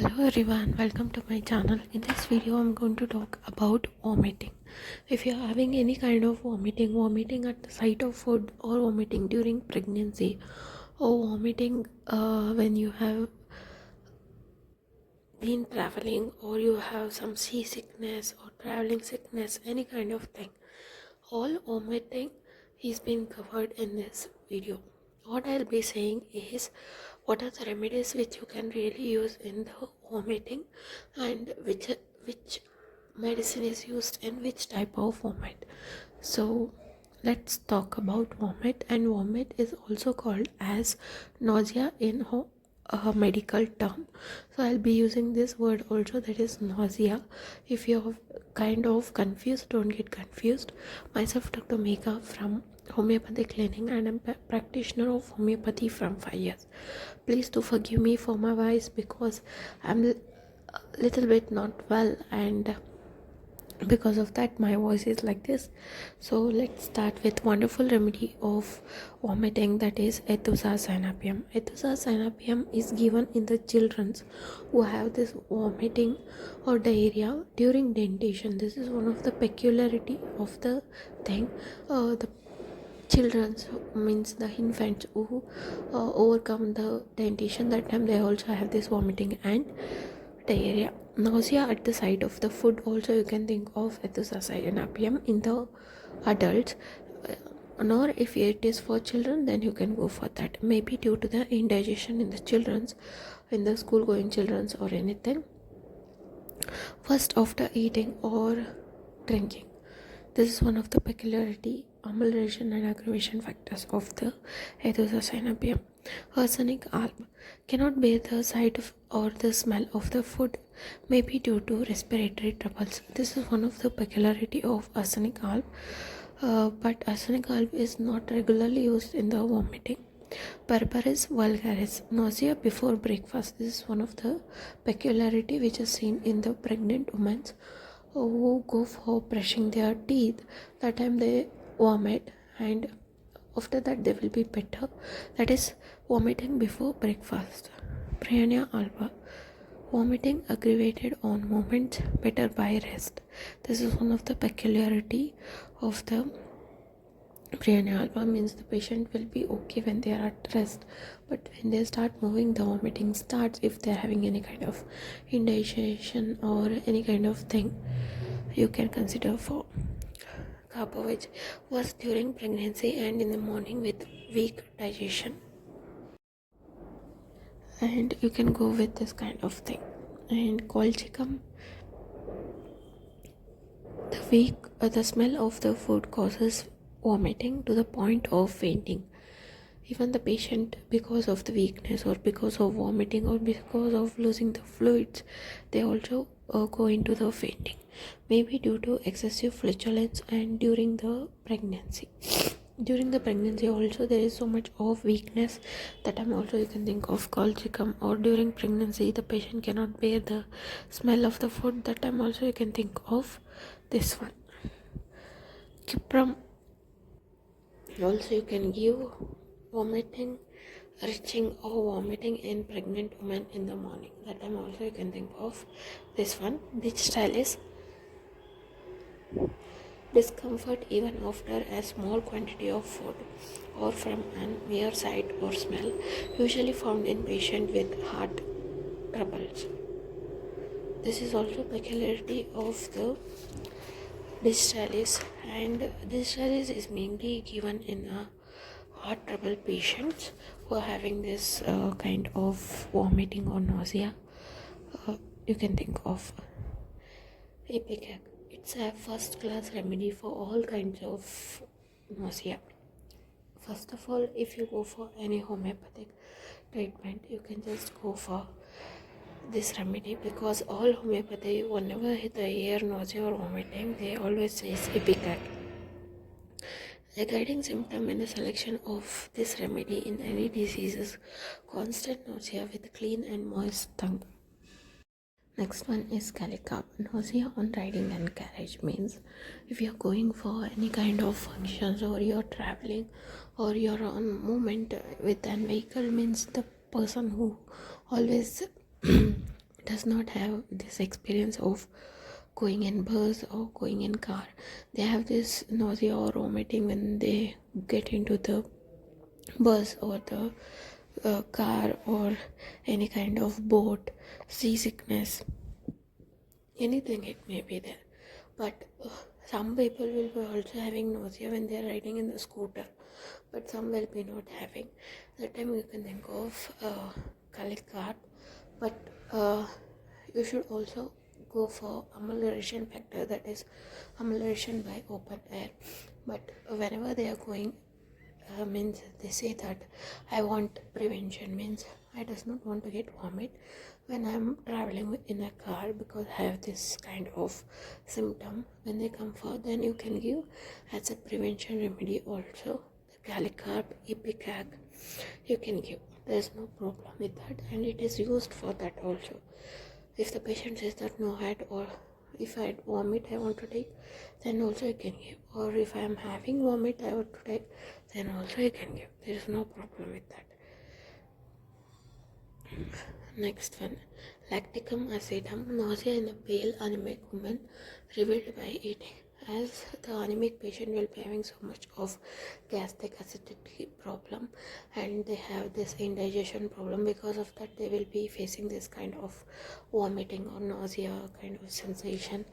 Hello everyone, welcome to my channel. In this video I'm going to talk about vomiting. If you're having any kind of vomiting at the sight of food, or vomiting during pregnancy, or vomiting when you have been traveling, or you have some seasickness or traveling sickness, any kind of thing, all vomiting is being covered in this video. What I'll be saying is what are the remedies which you can really use in the vomiting, and which medicine is used in which type of vomit. So let's talk about vomit. And vomit is also called as nausea in a medical term. So I'll be using this word also, that is nausea. If you're kind of confused, don't get confused. Myself, Dr. Megha from Homoeopathic Clinic, and I'm a practitioner of homeopathy from 5 years. Please do forgive me for my voice because I'm a little bit not well, and because of that my voice is like this. So let's start with wonderful remedy of vomiting, that is Ethusa synapium. Ethusa synapium is given in the children who have this vomiting or diarrhea during dentition. This is one of the peculiarity of the thing. The children, means the infants who overcome the dentition, that time they also have this vomiting and diarrhea. Nausea at the sight of the food, also you can think of ethosacinapium in the adults. Nor if it is for children, then you can go for that. Maybe due to the indigestion in the children's, in the school going children's or anything. First after eating or drinking. This is one of the peculiarity, amelioration and aggravation factors of the ethosacinapium. Arsenic alb cannot bear the sight of or the smell of the food, maybe due to respiratory troubles. This is one of the peculiarity of arsenic alb, but arsenic alb is not regularly used in the vomiting. Berberis vulgaris, nausea before breakfast. This is one of the peculiarity which is seen in the pregnant women who go for brushing their teeth. That time they vomit, and after that they will be better. That is vomiting before breakfast. Priania alba, vomiting aggravated on moments, better by rest. This is one of the peculiarity of the Priania alba, means the patient will be okay when they are at rest, but when they start moving, the vomiting starts. If they are having any kind of indigestion or any kind of thing, you can consider for carbohydrate was during pregnancy and in the morning with weak digestion, and you can go with this kind of thing. And colchicum, the smell of the food causes vomiting to the point of fainting. Even the patient, because of the weakness or because of vomiting or because of losing the fluids, they also go into the fainting, maybe due to excessive flatulence. And during the pregnancy also there is so much of weakness, that time also you can think of colchicum. Or during pregnancy the patient cannot bear the smell of the food, that time also you can think of this one. Cuprum also you can give vomiting, retching or vomiting in pregnant women in the morning, that time also you can think of this one. Which style is discomfort even after a small quantity of food or from an mere sight or smell, usually found in patients with heart troubles. This is also peculiarity of the distalis, and distalis is mainly given in a heart trouble patients who are having this kind of vomiting or nausea. You can think of ipecac. It's a first class remedy for all kinds of nausea. First of all, if you go for any homeopathic treatment, you can just go for this remedy, because all homeopathy, whenever they hear nausea or vomiting, they always say ipecac. A guiding symptom in the selection of this remedy in any disease is constant nausea with clean and moist tongue. Next one is calica. Nausea on riding and carriage, means if you're going for any kind of functions, or you're traveling, or you're on movement with an vehicle, means the person who always does does not have this experience of going in bus or going in car. They have this nausea or vomiting when they get into the bus or the car or any kind of boat, seasickness, anything it may be there. But some people will be also having nausea when they are riding in the scooter, but some will be not having. That time you can think of Calicut, but you should also go for amelioration factor, that is amelioration by open air. But whenever they are going, means they say that I want prevention, means I does not want to get vomit when I'm traveling in a car because I have this kind of symptom. When they come for, then you can give as a prevention remedy also the Calicarb, Ipecac, you can give. There's no problem with that, and it is used for that also. If the patient says that no, I had, or if I had vomit I want to take, then also I can give. Or if I am having vomit I want to take, then also I can give. There is no problem with that. Next one, lacticum acidum, nausea in a pale anemic woman revealed by eating. As the anemic patient will be having so much of gastric acidity problem, and they have this indigestion problem, because of that they will be facing this kind of vomiting or nausea kind of sensation.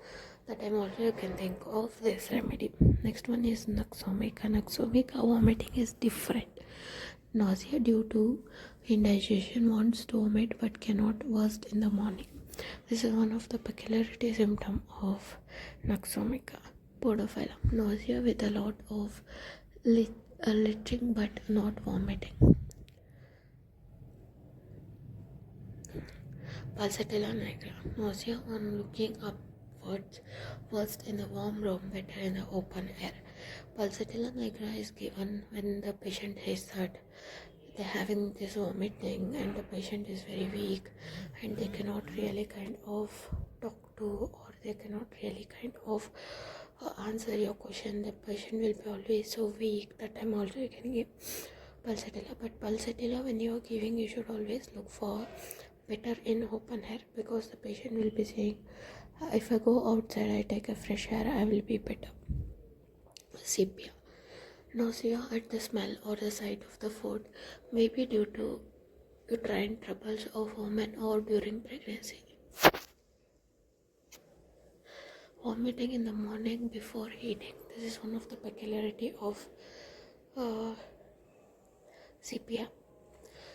That time also you can think of this remedy. Next one is Naxomica. Naxomica vomiting is different. Nausea due to indigestion, wants to vomit but cannot worst in the morning. This is one of the peculiarity symptom of Naxomica. Podophyllum, nausea with a lot of litching but not vomiting. Pulsatilla nigra, nausea on looking upwards, worst in the warm room, better in the open air. Pulsatilla nigra is given when the patient is that they're having this vomiting and the patient is very weak and they cannot really kind of talk to, or they cannot really kind of answer your question. The patient will be always so weak. That time also you can give pulsatilla. But pulsatilla, when you are giving, you should always look for better in open air, because the patient will be saying, if I go outside I take a fresh air I will be better. Sepia, nausea at the smell or the sight of the food may be due to uterine troubles of women or during pregnancy. Vomiting in the morning before eating. This is one of the peculiarity of sepia.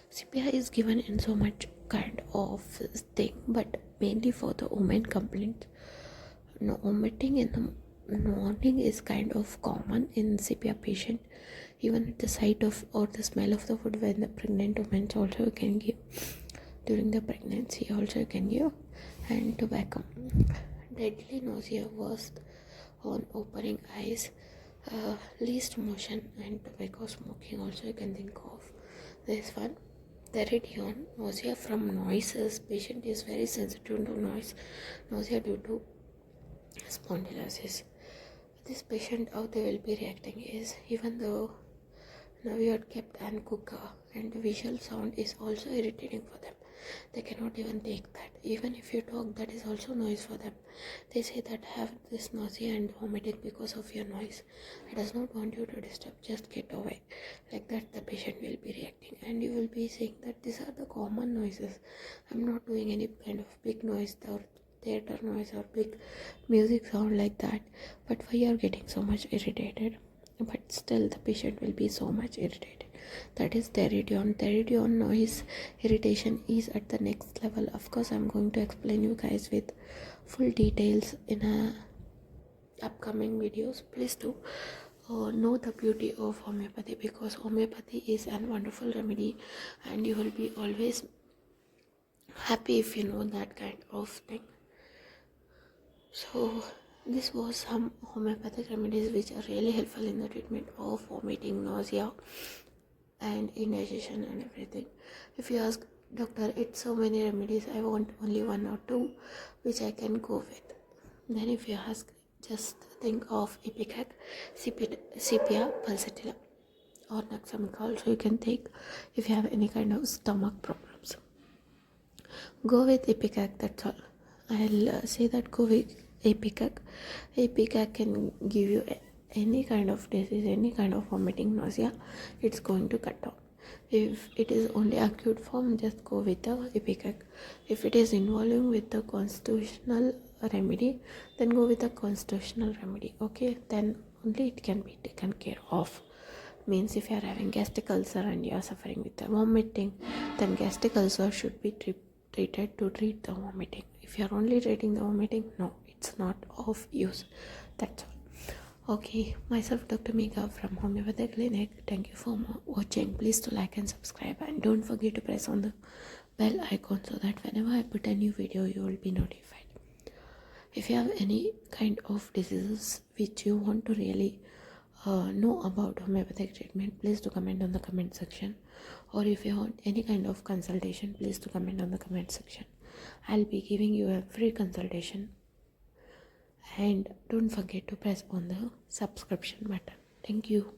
Sepia is given in so much kind of thing, but mainly for the women complaint. No, vomiting in the morning is kind of common in sepia patient. Even at the sight of or the smell of the food, when the pregnant women also can give. During the pregnancy also can give. And tobacco. Deadly nausea worst on opening eyes, least motion, and tobacco smoking also you can think of. This one, Theridion, nausea from noises. Patient is very sensitive to noise. Nausea due to spondylosis. This patient, how they will be reacting is, even though now you are kept and cooker and visual sound is also irritating for them, they cannot even take that. Even if you talk, that is also noise for them. They say that have this nausea and vomiting because of your noise. I does not want you to disturb, just get away. Like that the patient will be reacting, and you will be saying that these are the common noises. I'm not doing any kind of big noise or theater noise or big music sound like that, but why you are getting so much irritated? But still the patient will be so much irritated. That is Theridion. Theridion noise irritation is at the next level. Of course I'm going to explain you guys with full details in a upcoming videos. Please do know the beauty of homeopathy, because homeopathy is a wonderful remedy, and you will be always happy if you know that kind of thing. So this was some homeopathic remedies which are really helpful in the treatment of vomiting, nausea, and indigestion and everything. If you ask, doctor, it's so many remedies, I want only one or two which I can go with. Then if you ask, just think of Ipecac, Sepia, Pulsatilla, or Naxamica also you can take if you have any kind of stomach problems. Go with Ipecac, that's all. I'll say that go with Ipecac. Ipecac can give you any kind of disease, any kind of vomiting, nausea. It's going to cut down. If it is only acute form, just go with the Ipecac. If it is involving with the constitutional remedy, then go with the constitutional remedy. Okay, then only it can be taken care of. Means if you are having gastric ulcer and you are suffering with the vomiting, then gastric ulcer should be treated to treat the vomiting. If you are only treating the vomiting, no, it's not of use. That's all. Okay, myself Dr. Mega from Homoeopathic Clinic. Thank you for watching. Please to like and subscribe, and don't forget to press on the bell icon so that whenever I put a new video you will be notified. If you have any kind of diseases which you want to really know about homeopathic treatment, please do comment on the comment section. Or if you want any kind of consultation, please do comment on the comment section. I'll be giving you a free consultation. And don't forget to press on the subscription button. Thank you.